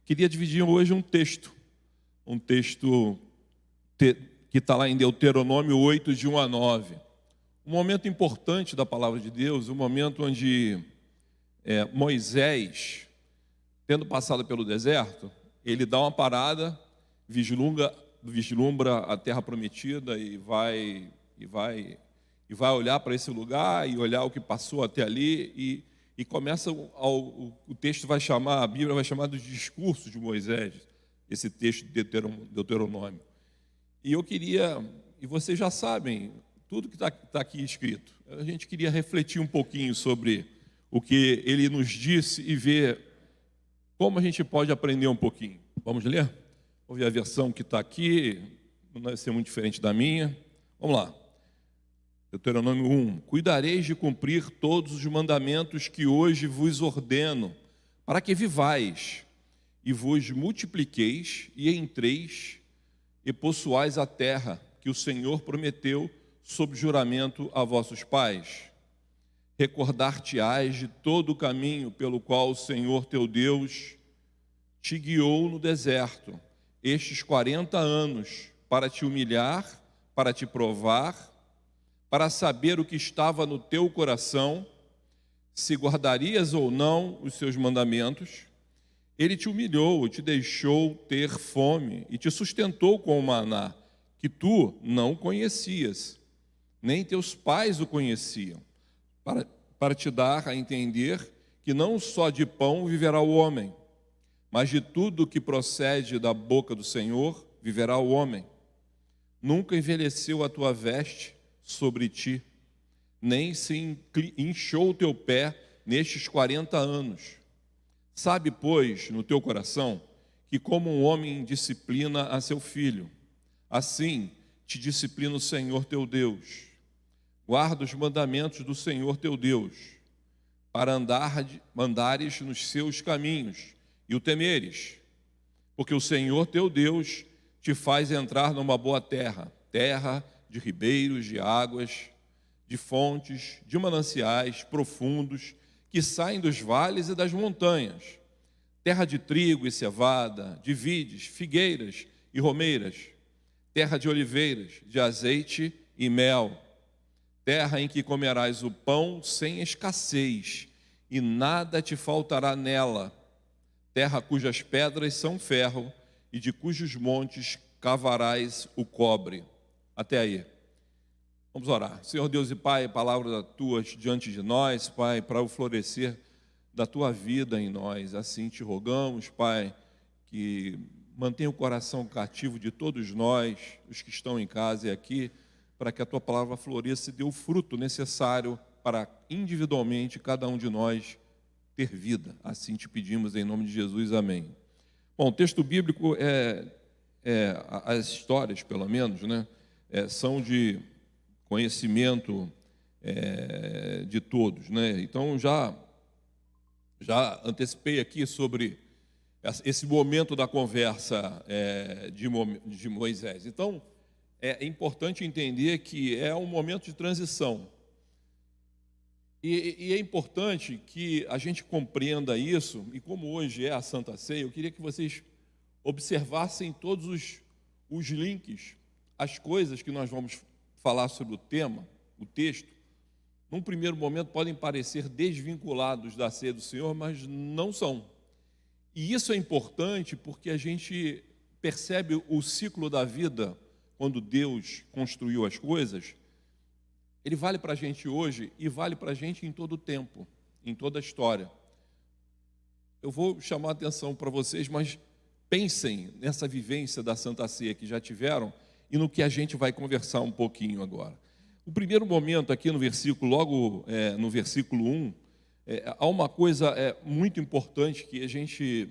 Queria dividir hoje um texto que está lá em Deuteronômio 8, de 1 a 9. Um momento importante da palavra de Deus, um momento onde Moisés, tendo passado pelo deserto, ele dá uma parada, vislumbra a terra prometida e vai olhar para esse lugar e olhar o que passou até ali e começa o texto a Bíblia vai chamar do discurso de Moisés, esse texto de Deuteronômio. E vocês já sabem tudo que está aqui escrito. A gente queria refletir um pouquinho sobre o que ele nos disse e ver como a gente pode aprender um pouquinho. Vamos ler? Vamos ver a versão que está aqui, não vai ser muito diferente da minha. Vamos lá. Deuteronômio 1. Cuidareis de cumprir todos os mandamentos que hoje vos ordeno, para que vivais, e vos multipliqueis, e entreis, e possuais a terra que o Senhor prometeu sob juramento a vossos pais. Recordar-te-ás de todo o caminho pelo qual o Senhor teu Deus te guiou no deserto, estes 40 anos, para te humilhar, para te provar, para saber o que estava no teu coração, se guardarias ou não os seus mandamentos. Ele te humilhou, te deixou ter fome e te sustentou com o maná, que tu não conhecias, nem teus pais o conheciam, para te dar a entender que não só de pão viverá o homem, mas de tudo que procede da boca do Senhor viverá o homem. Nunca envelheceu a tua veste sobre ti, nem se inchou o teu pé nestes 40 anos. Sabe, pois, no teu coração, que como um homem disciplina a seu filho, assim te disciplina o Senhor teu Deus. Guarda os mandamentos do Senhor teu Deus, para andares nos seus caminhos e o temeres, porque o Senhor teu Deus te faz entrar numa boa terra, terra de ribeiros, de águas, de fontes, de mananciais profundos, que saem dos vales e das montanhas, terra de trigo e cevada, de vides, figueiras e romeiras, terra de oliveiras, de azeite e mel, terra em que comerás o pão sem escassez, e nada te faltará nela, terra cujas pedras são ferro, e de cujos montes cavarás o cobre. Até aí. Vamos orar. Senhor Deus e Pai, a palavra tua diante de nós, Pai, para o florescer da tua vida em nós. Assim te rogamos, Pai, que mantenha o coração cativo de todos nós, os que estão em casa e aqui, para que a tua palavra floresça e dê o fruto necessário para individualmente cada um de nós ter vida. Assim te pedimos em nome de Jesus. Amém. Bom, o texto bíblico as histórias, pelo menos, né? São de conhecimento de todos, né? Então já antecipei aqui sobre esse momento da conversa de Moisés. Então é importante entender que é um momento de transição e é importante que a gente compreenda isso. E como hoje é a Santa Ceia, eu queria que vocês observassem todos os links, as coisas que nós vamos falar sobre o tema, o texto, num primeiro momento podem parecer desvinculados da ceia do Senhor, mas não são. E isso é importante porque a gente percebe o ciclo da vida, quando Deus construiu as coisas, ele vale para a gente hoje e vale para a gente em todo o tempo, em toda a história. Eu vou chamar a atenção para vocês, mas pensem nessa vivência da Santa Ceia que já tiveram e no que a gente vai conversar um pouquinho agora. O primeiro momento aqui no versículo, logo no versículo 1, há uma coisa muito importante que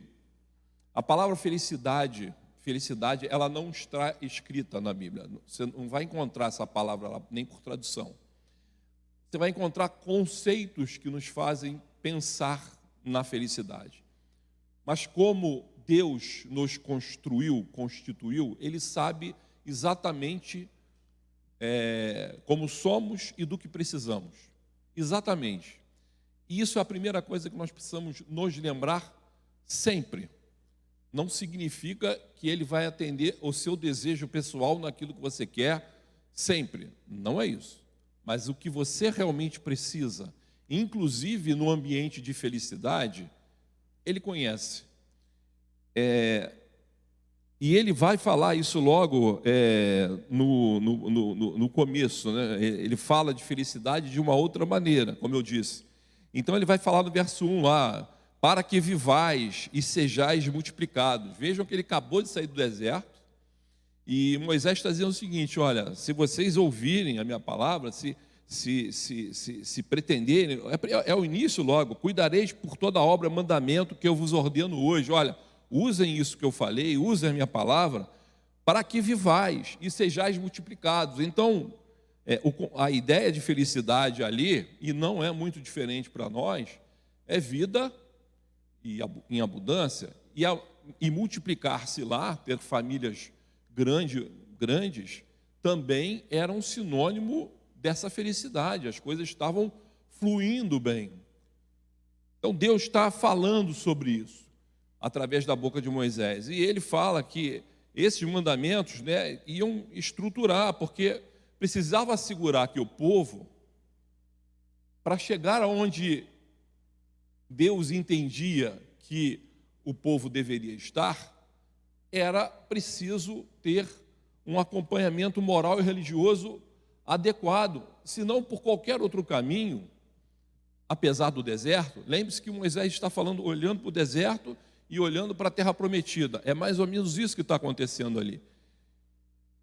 a palavra felicidade, ela não está escrita na Bíblia. Você não vai encontrar essa palavra lá, nem por tradução. Você vai encontrar conceitos que nos fazem pensar na felicidade. Mas como Deus nos constituiu, Ele sabe exatamente como somos e do que precisamos. Exatamente. E isso é a primeira coisa que nós precisamos nos lembrar sempre. não significa que ele vai atender o seu desejo pessoal naquilo que você quer sempre. Não é isso. Mas o que você realmente precisa, inclusive no ambiente de felicidade, ele conhece. E ele vai falar isso logo no começo, né? Ele fala de felicidade de uma outra maneira, como eu disse. Então ele vai falar no verso 1 lá, para que vivais e sejais multiplicados. Vejam que ele acabou de sair do deserto, e Moisés está dizendo o seguinte: olha, se vocês ouvirem a minha palavra, se pretenderem, é o início logo, cuidareis por toda obra, mandamento que eu vos ordeno hoje. Olha, usem isso que eu falei, usem a minha palavra, para que vivais e sejais multiplicados. Então, a ideia de felicidade ali, e não é muito diferente para nós, é vida em abundância, e multiplicar-se lá, ter famílias grandes, também era um sinônimo dessa felicidade. As coisas estavam fluindo bem. Então Deus está falando sobre isso através da boca de Moisés, e ele fala que esses mandamentos, né, iam estruturar, porque precisava assegurar que o povo, para chegar aonde Deus entendia que o povo deveria estar, era preciso ter um acompanhamento moral e religioso adequado, senão por qualquer outro caminho, apesar do deserto. Lembre-se que Moisés está falando, olhando para o deserto e olhando para a terra prometida. É mais ou menos isso que está acontecendo ali.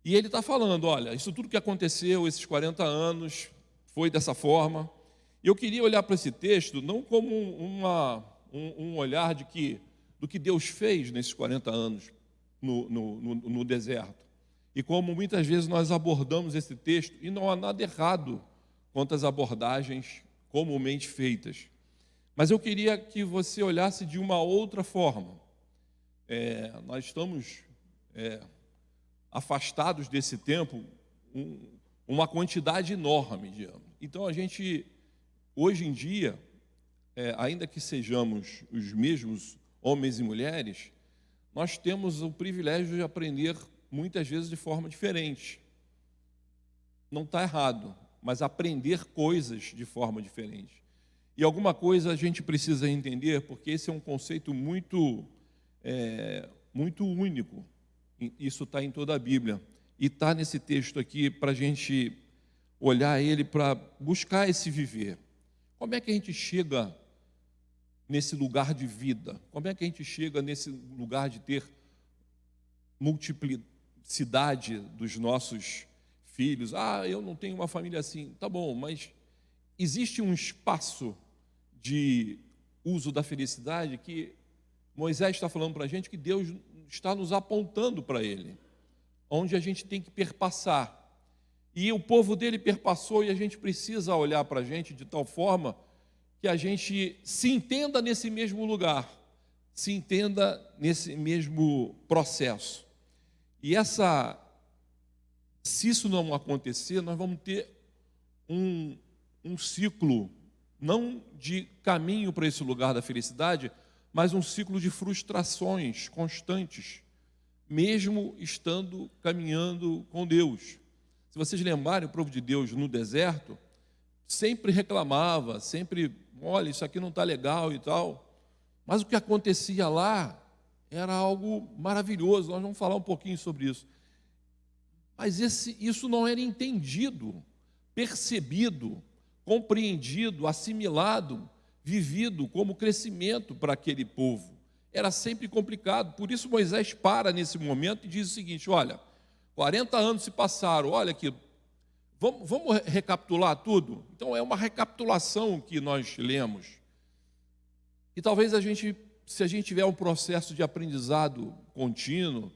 E ele está falando, olha, isso tudo que aconteceu, esses 40 anos, foi dessa forma. E eu queria olhar para esse texto não como um olhar do que Deus fez nesses 40 anos no deserto. E como muitas vezes nós abordamos esse texto, e não há nada errado quanto às abordagens comumente feitas. Mas eu queria que você olhasse de uma outra forma. Nós estamos afastados desse tempo uma quantidade enorme de anos. Então a gente, hoje em dia, ainda que sejamos os mesmos homens e mulheres, nós temos o privilégio de aprender muitas vezes de forma diferente. Não está errado, mas aprender coisas de forma diferente. E alguma coisa a gente precisa entender, porque esse é um conceito muito único. Isso está em toda a Bíblia. E está nesse texto aqui para a gente olhar ele, para buscar esse viver. Como é que a gente chega nesse lugar de vida? Como é que a gente chega nesse lugar de ter multiplicidade dos nossos filhos? Eu não tenho uma família assim. Tá bom, mas existe um espaço de uso da felicidade que Moisés está falando para a gente, que Deus está nos apontando para ele, onde a gente tem que perpassar. E o povo dele perpassou, e a gente precisa olhar para a gente de tal forma que a gente se entenda nesse mesmo lugar, se entenda nesse mesmo processo. E se isso não acontecer, nós vamos ter um ciclo, não de caminho para esse lugar da felicidade, mas um ciclo de frustrações constantes, mesmo estando caminhando com Deus. Se vocês lembrarem, o povo de Deus no deserto sempre reclamava, sempre, olha, isso aqui não está legal e tal. Mas o que acontecia lá era algo maravilhoso. Nós vamos falar um pouquinho sobre isso. Mas isso não era entendido, percebido, compreendido, assimilado, vivido como crescimento para aquele povo. Era sempre complicado. Por isso Moisés para nesse momento e diz o seguinte: olha, 40 anos se passaram, olha aqui, vamos recapitular tudo? Então é uma recapitulação que nós lemos. E talvez se a gente tiver um processo de aprendizado contínuo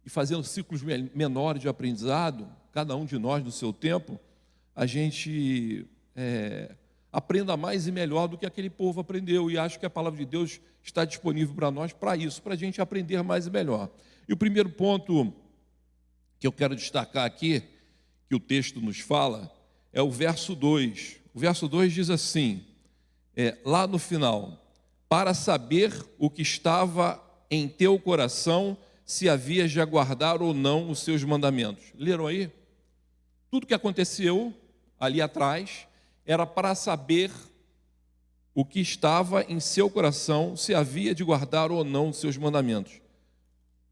e fazendo ciclos menores de aprendizado, cada um de nós no seu tempo, a gente aprenda mais e melhor do que aquele povo aprendeu. E acho que a palavra de Deus está disponível para nós, para isso, para a gente aprender mais e melhor. E o primeiro ponto que eu quero destacar aqui, que o texto nos fala, é o verso 2. O verso 2 diz assim, lá no final: para saber o que estava em teu coração se havias de aguardar ou não os seus mandamentos. Leram aí? Tudo que aconteceu ali atrás era para saber o que estava em seu coração, se havia de guardar ou não os seus mandamentos.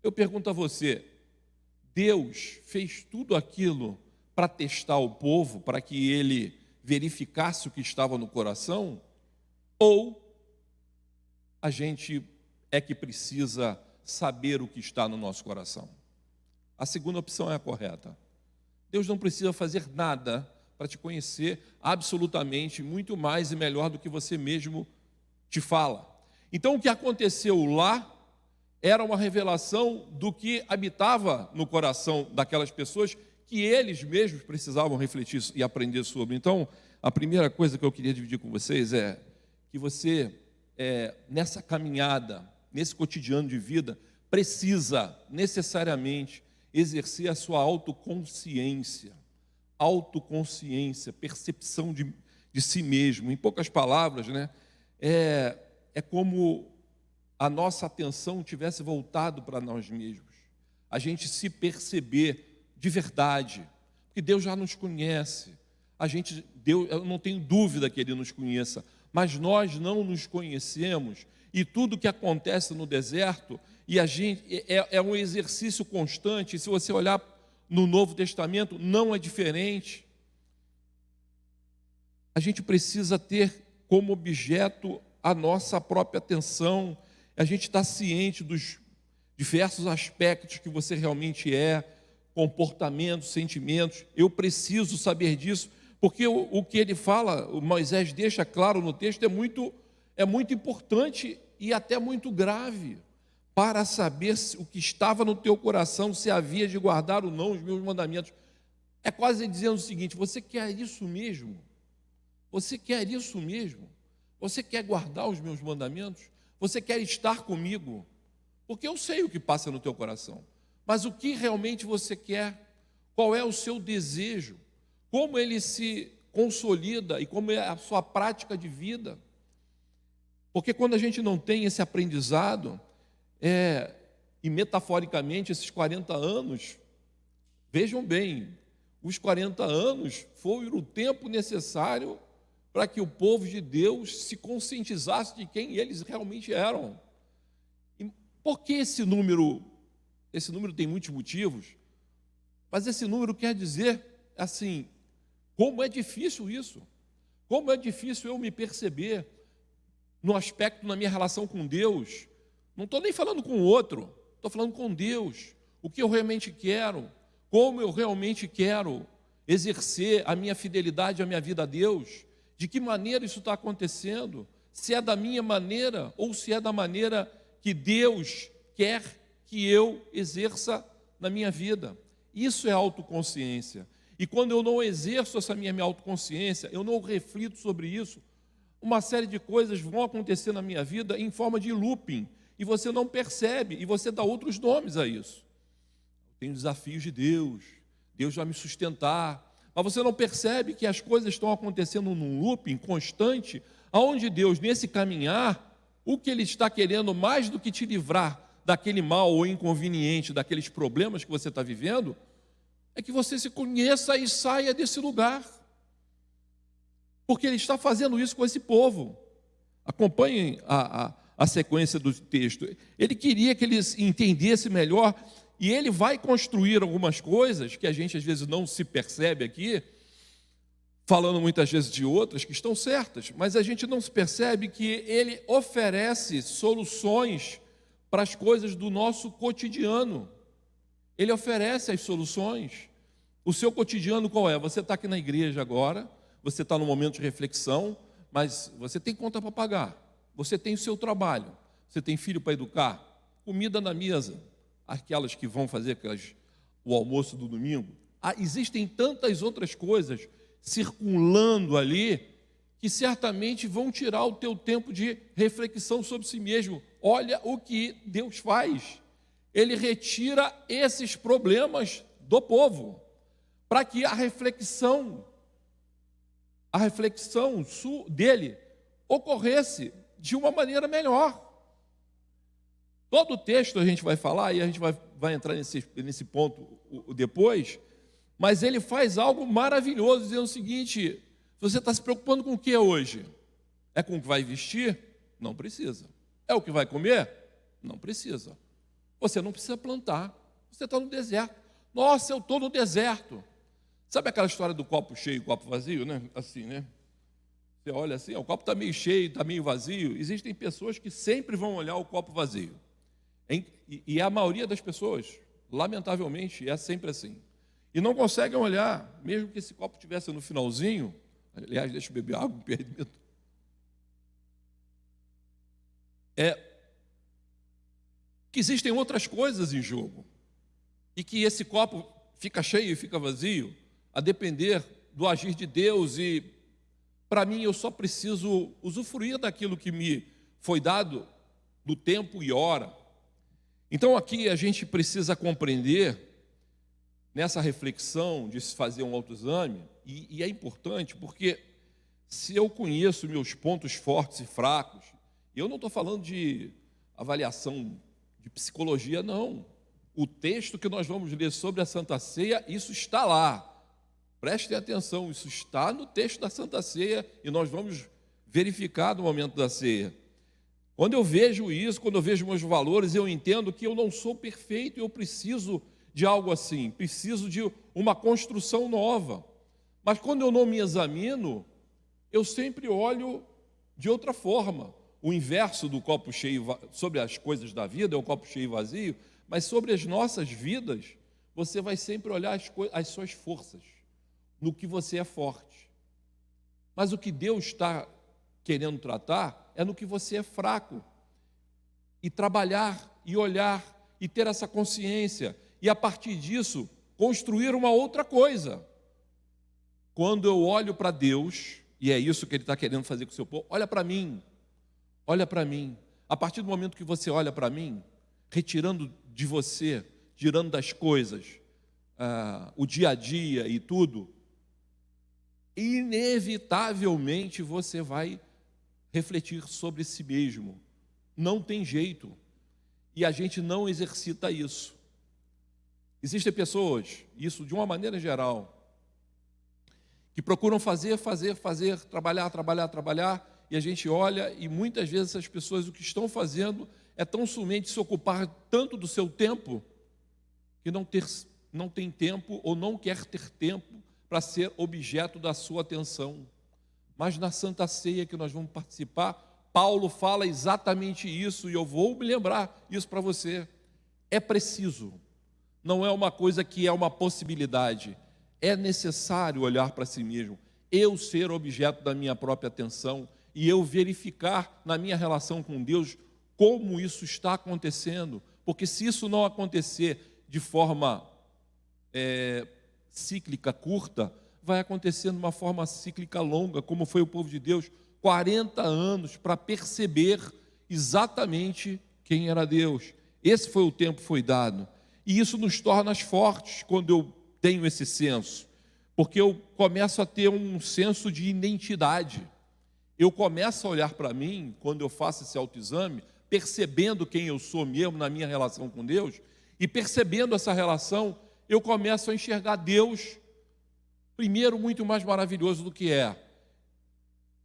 Eu pergunto a você, Deus fez tudo aquilo para testar o povo, para que ele verificasse o que estava no coração? Ou a gente é que precisa saber o que está no nosso coração? A segunda opção é a correta. Deus não precisa fazer nada para te conhecer absolutamente, muito mais e melhor do que você mesmo te fala. Então, o que aconteceu lá era uma revelação do que habitava no coração daquelas pessoas que eles mesmos precisavam refletir e aprender sobre. Então, a primeira coisa que eu queria dividir com vocês é que você, nessa caminhada, nesse cotidiano de vida, precisa necessariamente exercer a sua autoconsciência, percepção de si mesmo. Em poucas palavras, né, é como a nossa atenção tivesse voltado para nós mesmos. A gente se perceber de verdade, porque Deus já nos conhece. Deus, eu não tenho dúvida que Ele nos conheça, mas nós não nos conhecemos, e tudo que acontece no deserto, e a gente é um exercício constante. E se você olhar no Novo Testamento, não é diferente. A gente precisa ter como objeto a nossa própria atenção, a gente está ciente dos diversos aspectos que você realmente é, comportamentos, sentimentos. Eu preciso saber disso, porque o que ele fala, o Moisés deixa claro no texto, é muito importante e até muito grave, para saber o que estava no teu coração, se havia de guardar ou não os meus mandamentos. É quase dizendo o seguinte: você quer isso mesmo? Você quer isso mesmo? Você quer guardar os meus mandamentos? Você quer estar comigo? Porque eu sei o que passa no teu coração, mas o que realmente você quer? Qual é o seu desejo? Como ele se consolida e como é a sua prática de vida? Porque quando a gente não tem esse aprendizado, e metaforicamente esses 40 anos, vejam bem, os 40 anos foi o tempo necessário para que o povo de Deus se conscientizasse de quem eles realmente eram. E por que esse número? Esse número tem muitos motivos, mas esse número quer dizer assim, como é difícil isso, como é difícil eu me perceber no aspecto, na minha relação com Deus. Não estou nem falando com o outro, estou falando com Deus, o que eu realmente quero, como eu realmente quero exercer a minha fidelidade, a minha vida a Deus, de que maneira isso está acontecendo, se é da minha maneira ou se é da maneira que Deus quer que eu exerça na minha vida. Isso é autoconsciência. E quando eu não exerço essa minha autoconsciência, eu não reflito sobre isso, uma série de coisas vão acontecer na minha vida em forma de looping, e você não percebe, e você dá outros nomes a isso. Eu tenho desafios de Deus, Deus vai me sustentar, mas você não percebe que as coisas estão acontecendo num looping constante, aonde Deus, nesse caminhar, o que Ele está querendo mais do que te livrar daquele mal ou inconveniente, daqueles problemas que você está vivendo, é que você se conheça e saia desse lugar. Porque Ele está fazendo isso com esse povo. Acompanhem a sequência do texto. Ele queria que eles entendessem melhor, e Ele vai construir algumas coisas que a gente às vezes não se percebe aqui, falando muitas vezes de outras que estão certas, mas a gente não se percebe que Ele oferece soluções para as coisas do nosso cotidiano. Ele oferece as soluções. O seu cotidiano qual é? Você está aqui na igreja agora, você está no momento de reflexão, mas você tem conta para pagar, você tem o seu trabalho, você tem filho para educar, comida na mesa, aquelas que vão fazer o almoço do domingo. Existem tantas outras coisas circulando ali que certamente vão tirar o teu tempo de reflexão sobre si mesmo. Olha o que Deus faz. Ele retira esses problemas do povo, para que a reflexão dele ocorresse de uma maneira melhor. Todo o texto a gente vai falar, e a gente vai entrar nesse ponto depois, mas ele faz algo maravilhoso, dizendo o seguinte: você está se preocupando com o que hoje? É com o que vai vestir? Não precisa. É o que vai comer? Não precisa. Você não precisa plantar, você está no deserto. Nossa, eu estou no deserto. Sabe aquela história do copo cheio e copo vazio, né? Assim, né? Você olha assim, o copo está meio cheio, está meio vazio. Existem pessoas que sempre vão olhar o copo vazio. E a maioria das pessoas, lamentavelmente, é sempre assim. E não conseguem olhar, mesmo que esse copo estivesse no finalzinho. Aliás, deixa eu beber água, me permito. Que existem outras coisas em jogo. E que esse copo fica cheio e fica vazio, a depender do agir de Deus. E, para mim, eu só preciso usufruir daquilo que me foi dado no tempo e hora. Então, aqui a gente precisa compreender, nessa reflexão de se fazer um autoexame, e é importante, porque se eu conheço meus pontos fortes e fracos, eu não estou falando de avaliação de psicologia, não. O texto que nós vamos ler sobre a Santa Ceia, isso está lá. Prestem atenção, isso está no texto da Santa Ceia e nós vamos verificar no momento da ceia. Quando eu vejo isso, quando eu vejo meus valores, eu entendo que eu não sou perfeito e eu preciso de algo assim, preciso de uma construção nova. Mas quando eu não me examino, eu sempre olho de outra forma. O inverso do copo cheio, sobre as coisas da vida, é o copo cheio e vazio, mas sobre as nossas vidas, você vai sempre olhar as suas forças, no que você é forte. Mas o que Deus está querendo tratar é no que você é fraco. E trabalhar, e olhar, e ter essa consciência, e a partir disso, construir uma outra coisa. Quando eu olho para Deus, e é isso que Ele está querendo fazer com o seu povo, olha para mim. Olha para mim. A partir do momento que você olha para mim, retirando de você, tirando das coisas, o dia a dia e tudo, inevitavelmente você vai refletir sobre si mesmo. Não tem jeito. E a gente não exercita isso. Existem pessoas, isso de uma maneira geral, que procuram fazer, trabalhar, e a gente olha, e muitas vezes essas pessoas o que estão fazendo é tão somente se ocupar tanto do seu tempo, que não tem tempo ou não quer ter tempo para ser objeto da sua atenção. Mas na Santa Ceia que nós vamos participar, Paulo fala exatamente isso, e eu vou me lembrar isso para você. É preciso, não é uma coisa que é uma possibilidade, é necessário olhar para si mesmo, eu ser objeto da minha própria atenção, e eu verificar na minha relação com Deus como isso está acontecendo, porque se isso não acontecer de forma cíclica curta, vai acontecer de uma forma cíclica longa, como foi o povo de Deus, 40 anos para perceber exatamente quem era Deus. Esse foi o tempo que foi dado, e isso nos torna fortes quando eu tenho esse senso, porque eu começo a ter um senso de identidade. Eu começo a olhar para mim, quando eu faço esse autoexame, percebendo quem eu sou mesmo na minha relação com Deus, e percebendo essa relação, eu começo a enxergar Deus, primeiro, muito mais maravilhoso do que é.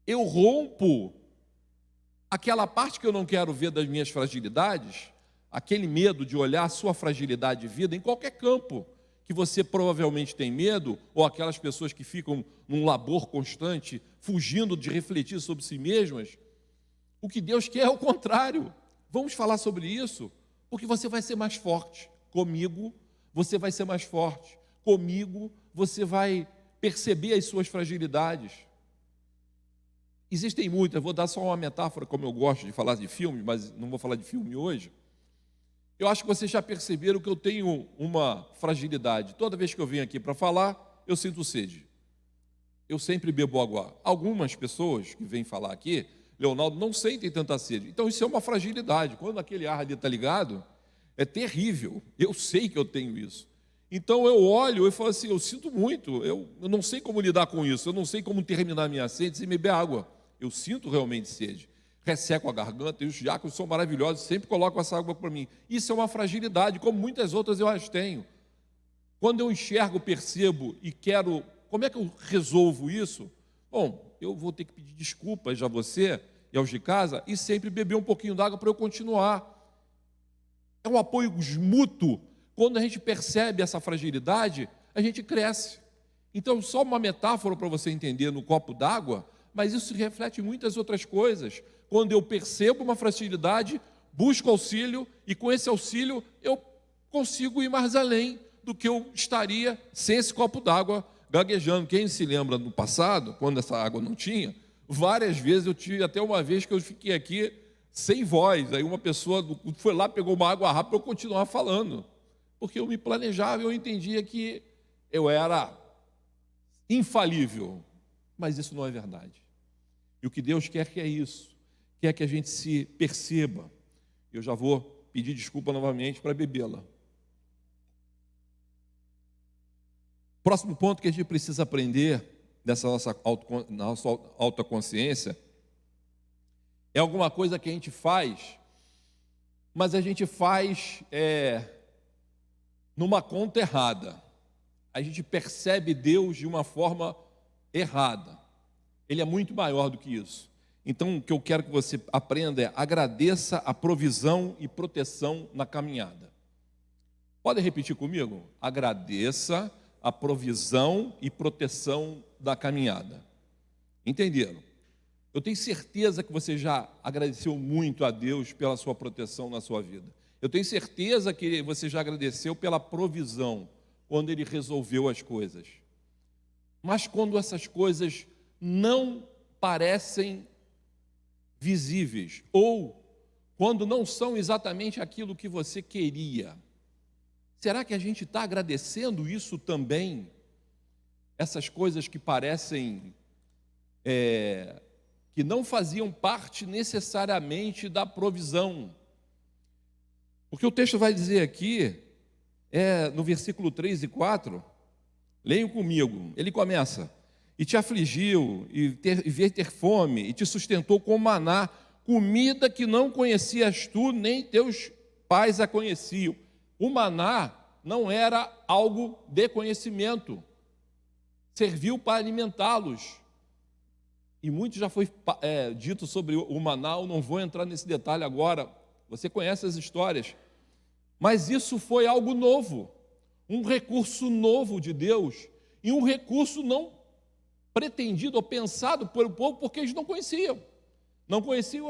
Eu rompo aquela parte que eu não quero ver das minhas fragilidades, aquele medo de olhar a sua fragilidade de vida em qualquer campo, que você provavelmente tem medo, ou aquelas pessoas que ficam num labor constante, fugindo de refletir sobre si mesmas. O que Deus quer é o contrário. Vamos falar sobre isso, porque você vai ser mais forte. Comigo, você vai ser mais forte. Comigo, você vai perceber as suas fragilidades. Existem muitas, vou dar só uma metáfora, como eu gosto de falar de filme, mas não vou falar de filme hoje. Eu acho que vocês já perceberam que eu tenho uma fragilidade. Toda vez que eu venho aqui para falar, eu sinto sede. Eu sempre bebo água. Algumas pessoas que vêm falar aqui, Leonardo, não sentem tanta sede. Então isso é uma fragilidade. Quando aquele ar ali está ligado, é terrível. Eu sei que eu tenho isso. Então eu olho e falo assim, eu sinto muito, eu não sei como lidar com isso, eu não sei como terminar minha sede sem beber água. Eu sinto realmente sede. resseco a garganta, e os diáconos são maravilhosos, sempre colocam essa água para mim. Isso é uma fragilidade, como muitas outras eu as tenho. Quando eu enxergo, percebo e quero, como é que eu resolvo isso? Bom, eu vou ter que pedir desculpas a você e aos de casa e sempre beber um pouquinho d'água para eu continuar. É um apoio mútuo. Quando a gente percebe essa fragilidade, a gente cresce. Então, só uma metáfora para você entender no copo d'água, mas isso se reflete em muitas outras coisas. Quando eu percebo uma fragilidade, busco auxílio e com esse auxílio eu consigo ir mais além do que eu estaria sem esse copo d'água gaguejando. Quem se lembra no passado, quando essa água não tinha, várias vezes eu tive, até uma vez que eu fiquei aqui sem voz, aí uma pessoa foi lá, pegou uma água rápida para eu continuar falando, porque eu me planejava, eu entendia que eu era infalível, mas isso não é verdade. E o que Deus quer que é isso, quer que a gente se perceba. Eu já vou pedir desculpa novamente para bebê-la. Próximo ponto que a gente precisa aprender dessa nossa autoconsciência é alguma coisa que a gente faz, mas a gente faz numa conta errada. A gente percebe Deus de uma forma errada. Ele é muito maior do que isso. Então, o que eu quero que você aprenda é: agradeça a provisão e proteção na caminhada. Pode repetir comigo? Agradeça a provisão e proteção da caminhada. Entenderam? Eu tenho certeza que você já agradeceu muito a Deus pela sua proteção na sua vida. Eu tenho certeza que você já agradeceu pela provisão, quando Ele resolveu as coisas. Mas quando essas coisas não parecem visíveis, ou quando não são exatamente aquilo que você queria, será que a gente está agradecendo isso também? Essas coisas que parecem, que não faziam parte necessariamente da provisão. Porque o texto vai dizer aqui, no versículo 3 e 4, leiam comigo, ele começa: e te afligiu, e veio ter fome, e te sustentou com maná, comida que não conhecias tu, nem teus pais a conheciam. O maná não era algo de conhecimento, serviu para alimentá-los. E muito já foi dito sobre o maná, eu não vou entrar nesse detalhe agora, você conhece as histórias. Mas isso foi algo novo, um recurso novo de Deus, e um recurso não pretendido ou pensado pelo povo, porque eles não conheciam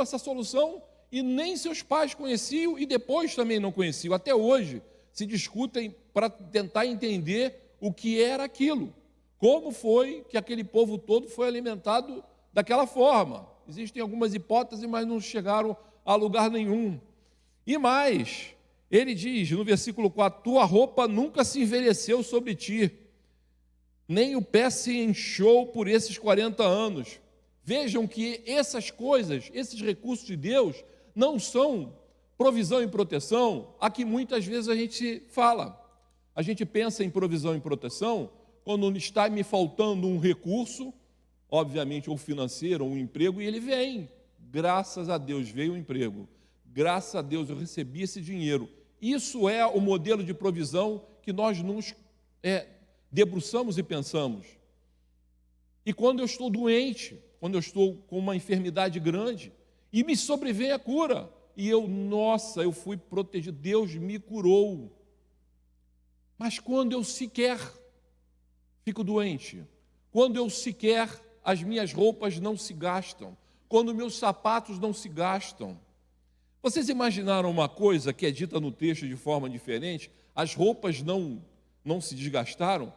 essa solução, e nem seus pais conheciam, e depois também não conheciam. Até hoje se discutem para tentar entender o que era aquilo, como foi que aquele povo todo foi alimentado daquela forma. Existem algumas hipóteses, mas não chegaram a lugar nenhum. E mais, ele diz no versículo 4: tua roupa nunca se envelheceu sobre ti, nem o pé se inchou por esses 40 anos. Vejam que essas coisas, esses recursos de Deus, não são provisão e proteção a que muitas vezes a gente fala. A gente pensa em provisão e proteção quando está me faltando um recurso, obviamente ou financeiro, ou um emprego, e ele vem. Graças a Deus veio o emprego. Graças a Deus eu recebi esse dinheiro. Isso é o modelo de provisão que nós nos debruçamos e pensamos. E quando eu estou doente, quando eu estou com uma enfermidade grande, e me sobrevém a cura, e eu fui protegido, Deus me curou. Mas quando eu sequer fico doente, quando eu sequer, as minhas roupas não se gastam, quando meus sapatos não se gastam, vocês imaginaram uma coisa que é dita no texto de forma diferente? As roupas não se desgastaram?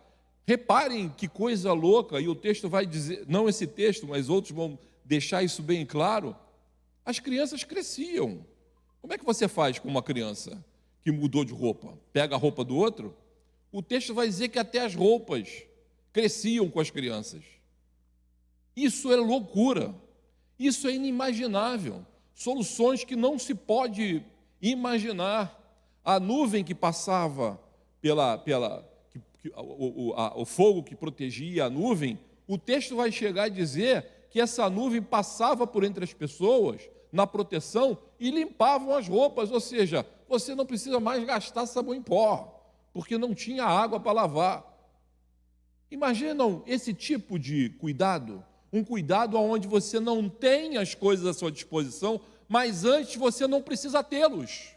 Reparem que coisa louca, e o texto vai dizer, não esse texto, mas outros vão deixar isso bem claro. As crianças cresciam. Como é que você faz com uma criança que mudou de roupa? Pega a roupa do outro? O texto vai dizer que até as roupas cresciam com as crianças. Isso é loucura. Isso é inimaginável. Soluções que não se pode imaginar. A nuvem que passava o fogo que protegia a nuvem, o texto vai chegar a dizer que essa nuvem passava por entre as pessoas na proteção e limpavam as roupas, ou seja, você não precisa mais gastar sabão em pó, porque não tinha água para lavar. Imaginam esse tipo de cuidado? Um cuidado onde você não tem as coisas à sua disposição, mas antes você não precisa tê-los.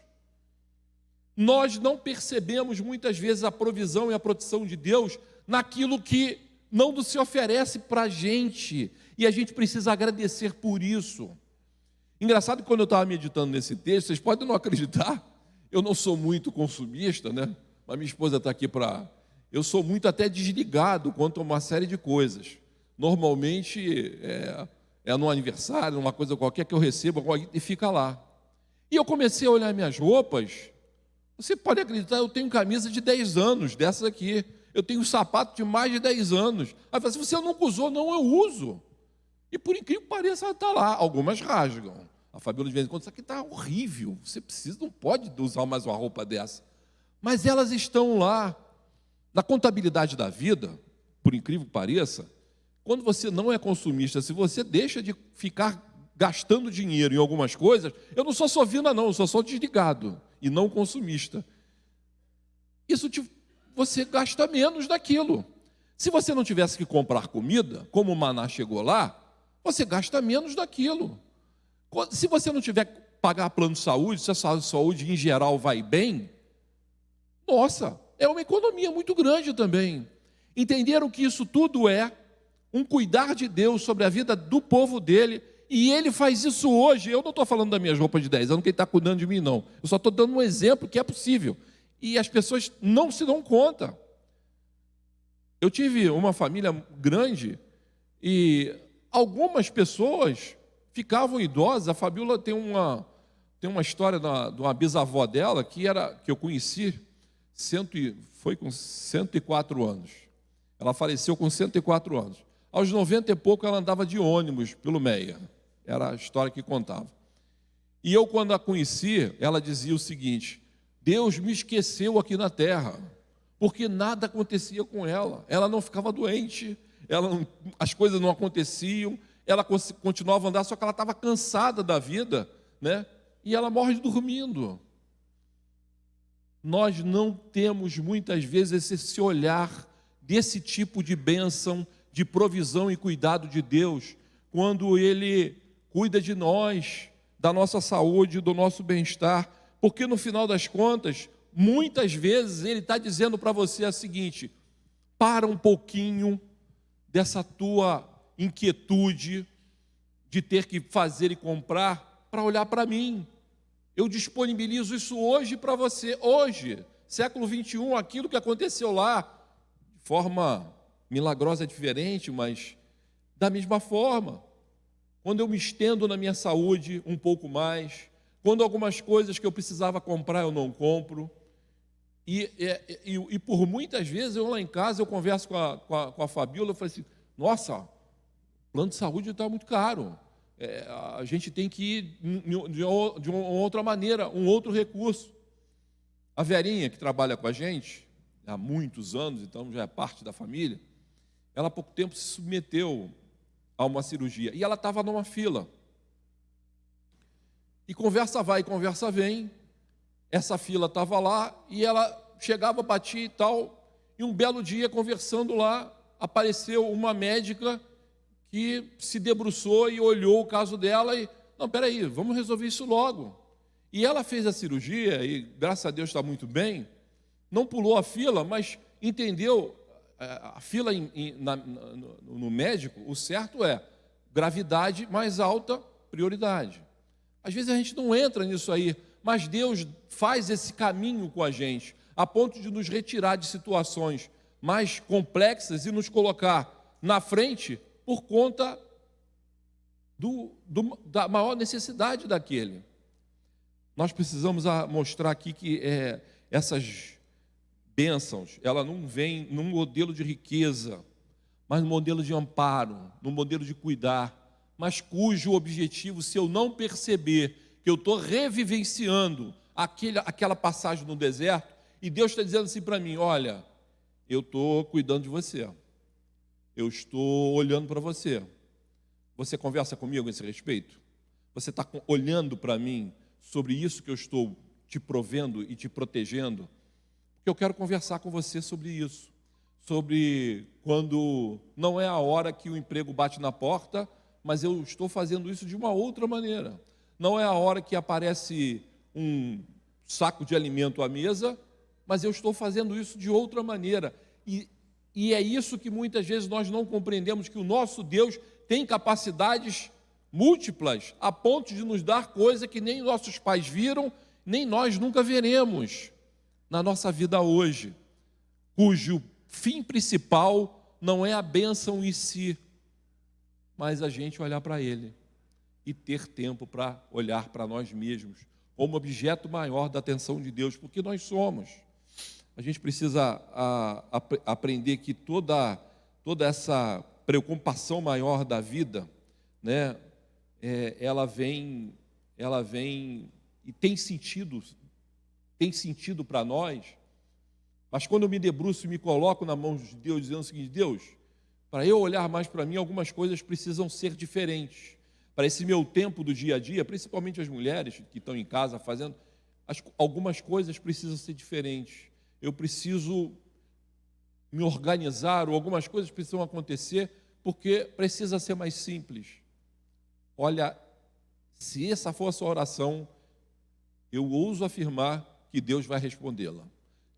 Nós não percebemos muitas vezes a provisão e a proteção de Deus naquilo que não se oferece para a gente, e a gente precisa agradecer por isso. Engraçado que quando eu estava meditando nesse texto, vocês podem não acreditar, eu não sou muito consumista, né? Mas minha esposa está aqui para... Eu sou muito até desligado quanto a uma série de coisas. Normalmente é no aniversário, numa coisa qualquer que eu recebo e fica lá. E eu comecei a olhar minhas roupas. Você pode acreditar, eu tenho camisa de 10 anos, dessas aqui. Eu tenho sapato de mais de 10 anos. Aí eu falo, se você nunca usou, não, eu uso. E por incrível que pareça, ela está lá. Algumas rasgam. A Fabiola de vez em quando, isso aqui está horrível. Você precisa, não pode usar mais uma roupa dessa. Mas elas estão lá. Na contabilidade da vida, por incrível que pareça, quando você não é consumista, se você deixa de ficar gastando dinheiro em algumas coisas, eu não sou sovina não, eu sou só desligado e não consumista. Você gasta menos daquilo. Se você não tivesse que comprar comida, como o maná chegou lá, você gasta menos daquilo. Se você não tiver que pagar plano de saúde, se a sua saúde em geral vai bem, nossa, é uma economia muito grande também. Entenderam que isso tudo é um cuidar de Deus sobre a vida do povo dele, e ele faz isso hoje. Eu não estou falando das minhas roupas de 10 anos, que ele está cuidando de mim, não. Eu só estou dando um exemplo que é possível. E as pessoas não se dão conta. Eu tive uma família grande e algumas pessoas ficavam idosas. A Fabiola tem uma história de uma bisavó dela que eu conheci, foi com 104 anos. Ela faleceu com 104 anos. Aos 90 e pouco, ela andava de ônibus pelo Meia. Era a história que contava. E eu, quando a conheci, ela dizia o seguinte: Deus me esqueceu aqui na terra, porque nada acontecia com ela. Ela não ficava doente, as coisas não aconteciam, ela continuava a andar, só que ela estava cansada da vida, né? E ela morre dormindo. Nós não temos muitas vezes esse olhar desse tipo de bênção, de provisão e cuidado de Deus, quando Ele cuida de nós, da nossa saúde, do nosso bem-estar, porque no final das contas, muitas vezes Ele está dizendo para você o seguinte: para um pouquinho dessa tua inquietude de ter que fazer e comprar, para olhar para mim. Eu disponibilizo isso hoje para você, hoje, século 21, aquilo que aconteceu lá, de forma milagrosa diferente, mas da mesma forma. Quando eu me estendo na minha saúde um pouco mais, quando algumas coisas que eu precisava comprar eu não compro, e por muitas vezes eu lá em casa, eu converso com a Fabiola, eu falo assim: nossa, o plano de saúde está muito caro. A gente tem que ir de uma outra maneira, um outro recurso. A Verinha, que trabalha com a gente há muitos anos, então já é parte da família, ela há pouco tempo se submeteu a uma cirurgia, e ela estava numa fila. E conversa vai, conversa vem, essa fila estava lá, e ela chegava, batia e tal, e um belo dia, conversando lá, apareceu uma médica que se debruçou e olhou o caso dela e, não, peraí, vamos resolver isso logo. E ela fez a cirurgia e, graças a Deus, está muito bem, não pulou a fila, mas entendeu, a fila no médico, o certo é gravidade mais alta, prioridade. Às vezes a gente não entra nisso aí, mas Deus faz esse caminho com a gente, a ponto de nos retirar de situações mais complexas e nos colocar na frente por conta da maior necessidade daquele. Nós precisamos mostrar aqui que essas bênçãos, ela não vem num modelo de riqueza, mas num modelo de amparo, num modelo de cuidar, mas cujo objetivo, se eu não perceber que eu estou revivenciando aquela passagem no deserto, e Deus está dizendo assim para mim: olha, eu estou cuidando de você, eu estou olhando para você. Você conversa comigo a esse respeito? Você está olhando para mim sobre isso que eu estou te provendo e te protegendo? Porque eu quero conversar com você sobre isso. Sobre quando não é a hora que o emprego bate na porta, mas eu estou fazendo isso de uma outra maneira. Não é a hora que aparece um saco de alimento à mesa, mas eu estou fazendo isso de outra maneira. E é isso que muitas vezes nós não compreendemos, que o nosso Deus tem capacidades múltiplas, a ponto de nos dar coisa que nem nossos pais viram, nem nós nunca veremos na nossa vida hoje, cujo fim principal não é a bênção em si, mas a gente olhar para Ele e ter tempo para olhar para nós mesmos, como objeto maior da atenção de Deus, porque nós somos. A gente precisa aprender que toda essa preocupação maior da vida, né, ela vem e tem sentido para nós, mas quando eu me debruço e me coloco na mão de Deus, dizendo o seguinte: Deus, para eu olhar mais para mim, algumas coisas precisam ser diferentes. Para esse meu tempo do dia a dia, principalmente as mulheres que estão em casa fazendo, algumas coisas precisam ser diferentes. Eu preciso me organizar, ou algumas coisas precisam acontecer, porque precisa ser mais simples. Olha, se essa for a sua oração, eu ouso afirmar que Deus vai respondê-la,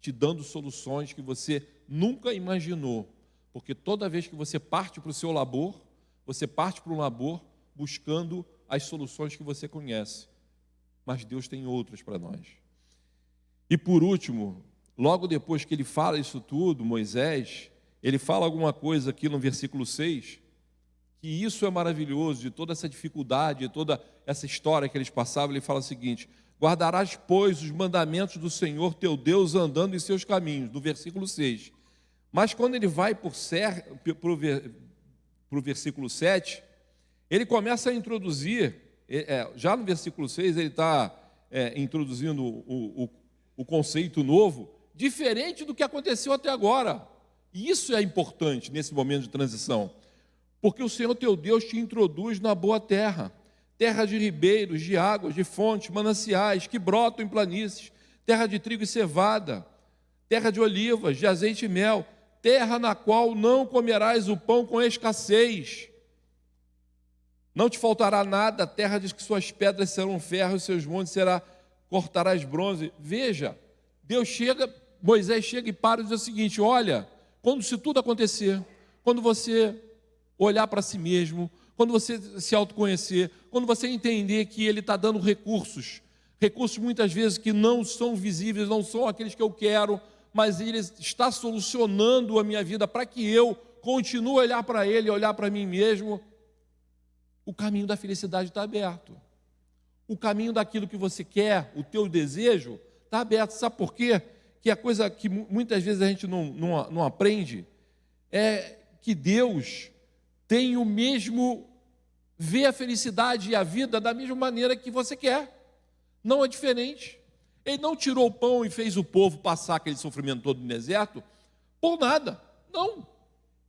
te dando soluções que você nunca imaginou, porque toda vez que você parte para o seu labor, você parte para um labor buscando as soluções que você conhece, mas Deus tem outras para nós. E por último, logo depois que ele fala isso tudo, Moisés, ele fala alguma coisa aqui no versículo 6, que isso é maravilhoso, de toda essa dificuldade, de toda essa história que eles passavam. Ele fala o seguinte: guardarás, pois, os mandamentos do Senhor teu Deus, andando em seus caminhos, no versículo 6. Mas quando ele vai para o versículo 7, ele começa a introduzir, já no versículo 6, ele está introduzindo o conceito novo, diferente do que aconteceu até agora. E isso é importante nesse momento de transição, porque o Senhor teu Deus te introduz na boa terra, terra de ribeiros, de águas, de fontes, mananciais, que brotam em planícies, terra de trigo e cevada, terra de olivas, de azeite e mel, terra na qual não comerás o pão com escassez. Não te faltará nada, terra diz que suas pedras serão ferro, e seus montes cortarás bronze. Veja, Moisés chega e para e diz o seguinte: olha, quando isso tudo acontecer, quando você olhar para si mesmo, quando você se autoconhecer, quando você entender que Ele está dando recursos muitas vezes que não são visíveis, não são aqueles que eu quero, mas Ele está solucionando a minha vida para que eu continue a olhar para Ele, olhar para mim mesmo, o caminho da felicidade está aberto. O caminho daquilo que você quer, o teu desejo, está aberto. Sabe por quê? Que a coisa que muitas vezes a gente não aprende é que Deus tem o mesmo, vê a felicidade e a vida da mesma maneira que você quer. Não é diferente. Ele não tirou o pão e fez o povo passar aquele sofrimento todo no deserto por nada. Não.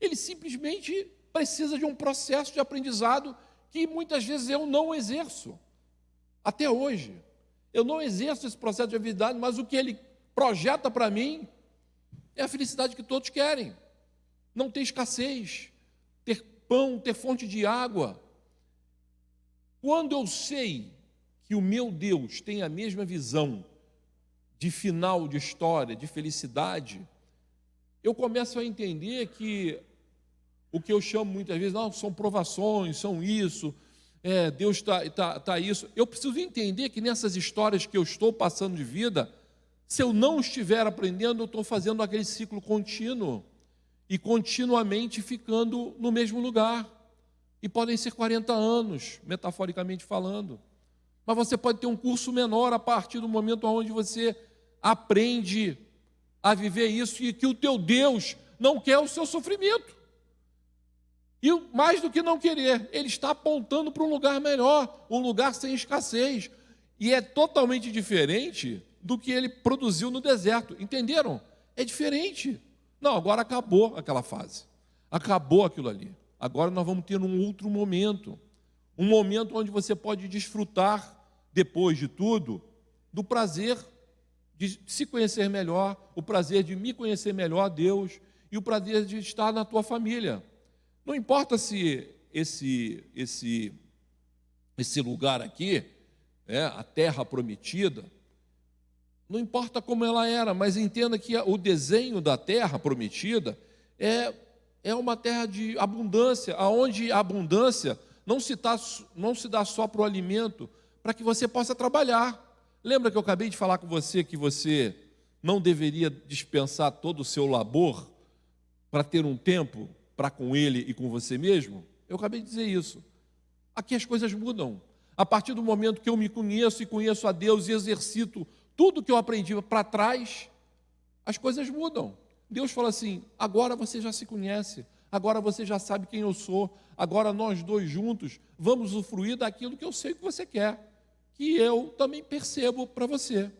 Ele simplesmente precisa de um processo de aprendizado que muitas vezes eu não exerço. Até hoje. Eu não exerço esse processo de habilidade, mas o que ele projeta para mim é a felicidade que todos querem. Não ter escassez, ter pão, ter fonte de água. Quando eu sei que o meu Deus tem a mesma visão de final de história, de felicidade, eu começo a entender que o que eu chamo muitas vezes, não, são provações, são isso, Deus está isso. Eu preciso entender que nessas histórias que eu estou passando de vida, se eu não estiver aprendendo, eu estou fazendo aquele ciclo contínuo e continuamente ficando no mesmo lugar. E podem ser 40 anos, metaforicamente falando. Mas você pode ter um curso menor a partir do momento onde você aprende a viver isso e que o teu Deus não quer o seu sofrimento. E mais do que não querer, Ele está apontando para um lugar melhor, um lugar sem escassez. E é totalmente diferente do que Ele produziu no deserto. Entenderam? É diferente. Não, agora acabou aquela fase. Acabou aquilo ali. Agora nós vamos ter um outro momento. um momento onde você pode desfrutar, depois de tudo, do prazer de se conhecer melhor, o prazer de me conhecer melhor, Deus, e o prazer de estar na tua família. Não importa se esse lugar aqui, a terra prometida, não importa como ela era, mas entenda que o desenho da terra prometida é uma terra de abundância, aonde a abundância não se dá só para o alimento, para que você possa trabalhar. Lembra que eu acabei de falar com você que você não deveria dispensar todo o seu labor para ter um tempo para com Ele e com você mesmo? Eu acabei de dizer isso. Aqui as coisas mudam. A partir do momento que eu me conheço e conheço a Deus e exercito tudo que eu aprendi para trás, as coisas mudam. Deus fala assim: agora você já se conhece, agora você já sabe quem eu sou, agora nós dois juntos vamos usufruir daquilo que eu sei que você quer, que eu também percebo para você,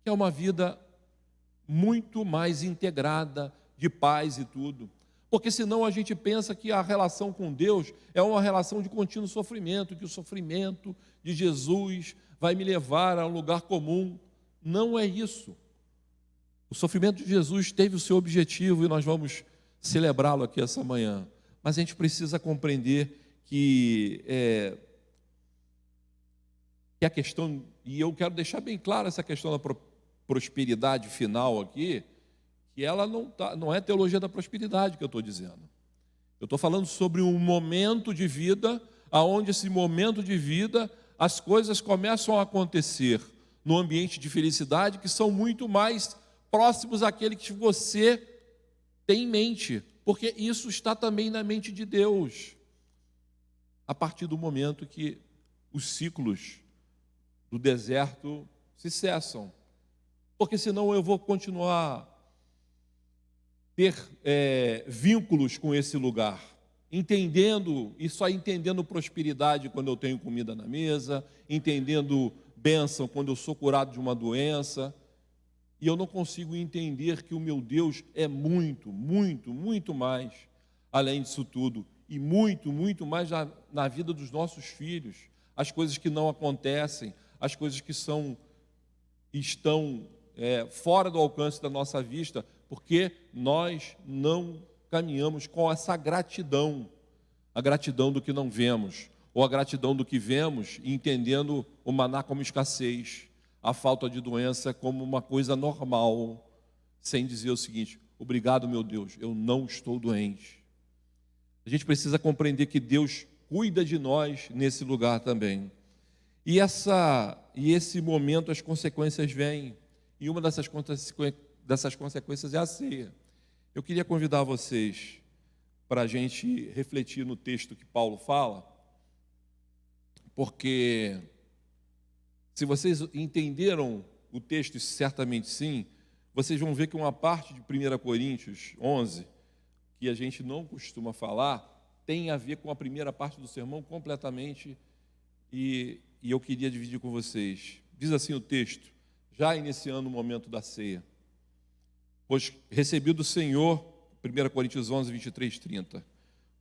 que é uma vida muito mais integrada, de paz e tudo. Porque senão a gente pensa que a relação com Deus é uma relação de contínuo sofrimento, que o sofrimento de Jesus vai me levar a um lugar comum. Não é isso. O sofrimento de Jesus teve o seu objetivo e nós vamos celebrá-lo aqui essa manhã. Mas a gente precisa compreender que a questão, e eu quero deixar bem claro essa questão da prosperidade final aqui, que ela não é teologia da prosperidade que eu estou dizendo. Eu estou falando sobre um momento de vida, onde esse momento de vida, as coisas começam a acontecer no ambiente de felicidade, que são muito mais próximos àquele que você tem em mente, porque isso está também na mente de Deus, a partir do momento que os ciclos do deserto se cessam, porque senão eu vou continuar ter vínculos com esse lugar, entendendo, e só entendendo prosperidade quando eu tenho comida na mesa, entendendo bênção quando eu sou curado de uma doença, e eu não consigo entender que o meu Deus é muito, muito, muito mais, além disso tudo, e muito, muito mais na vida dos nossos filhos, as coisas que não acontecem, as coisas que estão fora do alcance da nossa vista, porque nós não caminhamos com essa gratidão, a gratidão do que não vemos, ou a gratidão do que vemos, entendendo o maná como escassez, a falta de doença como uma coisa normal, sem dizer o seguinte: obrigado, meu Deus, eu não estou doente. A gente precisa compreender que Deus cuida de nós nesse lugar também. E esse momento as consequências vêm, e uma dessas consequências é a ceia. Eu queria convidar vocês para a gente refletir no texto que Paulo fala, porque se vocês entenderam o texto, e certamente sim, vocês vão ver que uma parte de 1 Coríntios 11, que a gente não costuma falar, tem a ver com a primeira parte do sermão completamente, e eu queria dividir com vocês. Diz assim o texto, já iniciando o momento da ceia: pois recebi do Senhor, 1 Coríntios 11, 23, 30,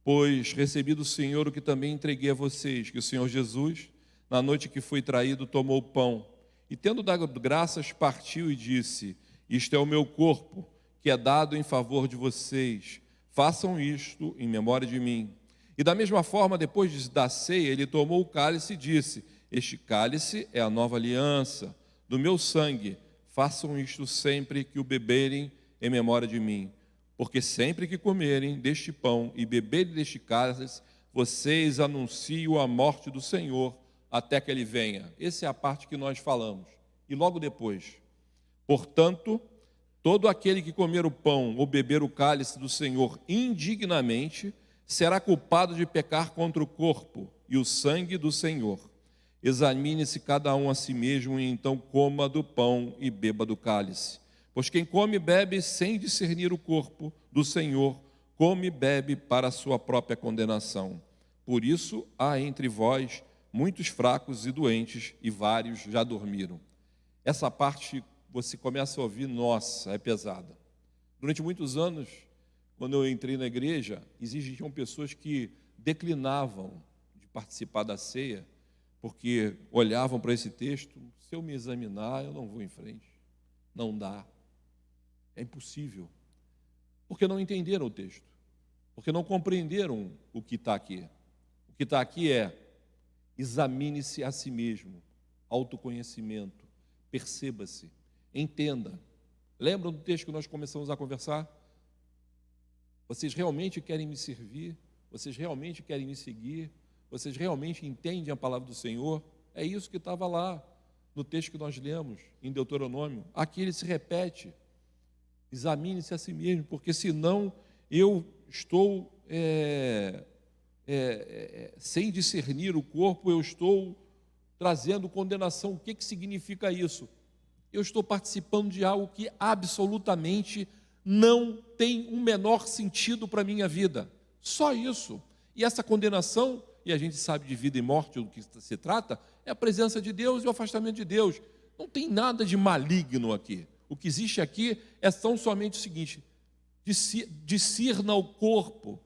pois recebi do Senhor o que também entreguei a vocês, que o Senhor Jesus, na noite que foi traído, tomou o pão, e tendo dado graças, partiu e disse: isto é o meu corpo, que é dado em favor de vocês, façam isto em memória de mim. E da mesma forma, depois da ceia, ele tomou o cálice e disse: este cálice é a nova aliança do meu sangue, façam isto sempre que o beberem em memória de mim. Porque sempre que comerem deste pão e beberem deste cálice, vocês anunciam a morte do Senhor até que Ele venha. Essa é a parte que nós falamos. E logo depois: portanto, todo aquele que comer o pão ou beber o cálice do Senhor indignamente, será culpado de pecar contra o corpo e o sangue do Senhor. Examine-se cada um a si mesmo, e então coma do pão e beba do cálice. Pois quem come e bebe sem discernir o corpo do Senhor, come e bebe para a sua própria condenação. Por isso há entre vós muitos fracos e doentes, e vários já dormiram. Essa parte você começa a ouvir, nossa, é pesada. Durante muitos anos, quando eu entrei na igreja, existiam pessoas que declinavam de participar da ceia, porque olhavam para esse texto: se eu me examinar, eu não vou em frente. Não dá. É impossível. Porque não entenderam o texto. Porque não compreenderam o que está aqui. O que está aqui é: examine-se a si mesmo, autoconhecimento, perceba-se, entenda. Lembram do texto que nós começamos a conversar? Vocês realmente querem me servir? Vocês realmente querem me seguir? Vocês realmente entendem a palavra do Senhor? É isso que estava lá no texto que nós lemos, em Deuteronômio. Aqui ele se repete: examine-se a si mesmo, porque senão eu estou sem discernir o corpo, eu estou trazendo condenação. O que significa isso? Eu estou participando de algo que absolutamente não tem um menor sentido para a minha vida. Só isso. E essa condenação, e a gente sabe de vida e morte, do que se trata, é a presença de Deus e o afastamento de Deus. Não tem nada de maligno aqui. O que existe aqui é tão somente o seguinte: discirna o corpo,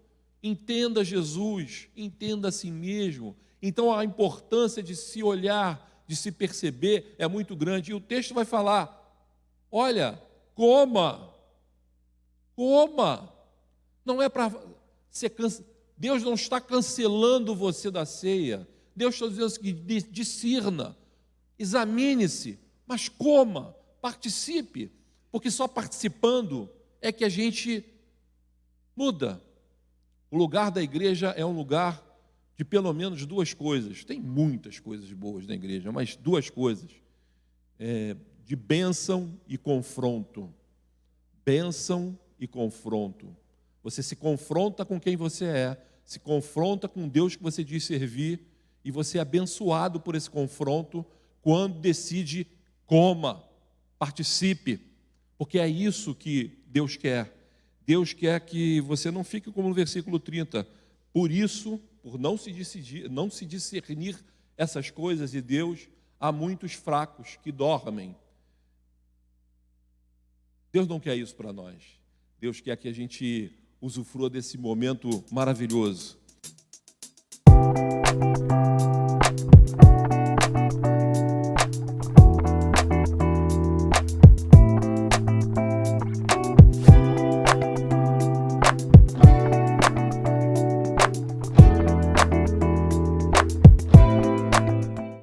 entenda Jesus, entenda a si mesmo. Então a importância de se olhar, de se perceber é muito grande. E o texto vai falar: olha, coma. Não é para ser Deus não está cancelando você da ceia. Deus está dizendo que discirna, examine-se, mas coma, participe, porque só participando é que a gente muda. O lugar da igreja é um lugar de pelo menos duas coisas. Tem muitas coisas boas na igreja, mas duas coisas: de bênção e confronto. Bênção e confronto. Você se confronta com quem você é, se confronta com Deus que você diz servir, e você é abençoado por esse confronto quando decide: coma, participe, porque é isso que Deus quer. Deus quer que você não fique como no versículo 30. Por isso, por não se discernir essas coisas de Deus, há muitos fracos que dormem. Deus não quer isso para nós. Deus quer que a gente usufrua desse momento maravilhoso.